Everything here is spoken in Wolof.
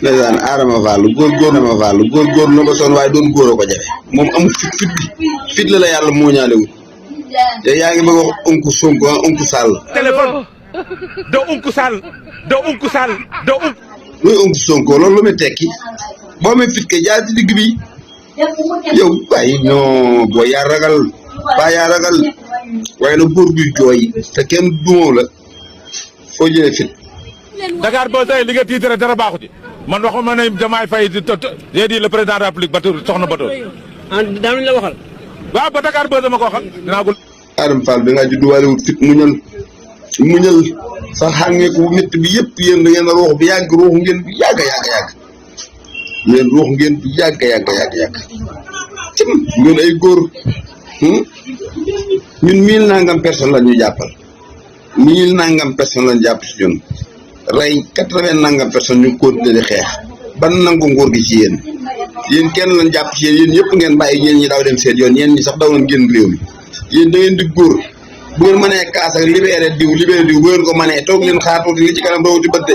ndeysaan Adama Fall góor na ma Fall góor na ko sonn waaye doon góor a ko jafe moom amul fit la yàlla moo ñaalewul te yaa ngi bëgg wax Unku Sonko Unku Sall. téléphone doo Unku Sall luy Unku Sonko loolu lu muy tekki boo amee fit ke jaar ci digg bi yow waaye non boo yaa ragal waaye nag góor guy jooy te kenn dumoo la foo jëlee fit. Dakar boo tey li nga tiitre dara baaxu ci man waxuma ne Diomaye Faye j'ai dit le président de la République Bassirou soxna Bator. ah daanuñ la waxal. waaw ba Dakar boo dama ko waxal dinaa ko. Adama Fall da ngaa judduwaale wut fit muñal sax xàngeeku nit bi yëpp yéen da ngeen a ruux bi yàgg ruux ngeen bi yàgg yéen ruux ngeen bi yàgg cim ngeen ay góor ñun 1000 nangam personnes la ñu jàppal 1000 nangam personnes la ñu jàpp si ñun rey 80 nangam personnes ñu continuer di xeex ban nangu nguur gi ci yéen kenn lañ jàpp ci yéen ñëpp ngeen bàyyi yéen ñi daw dem seen yoon yéen ñi sax daw nañ génn réew mi yéen da ngeen di góor bu ngeen mënee kaas ak libéré diw bu ngeen ko mënee toog leen xaar tuuti li ci kanam doo di bët de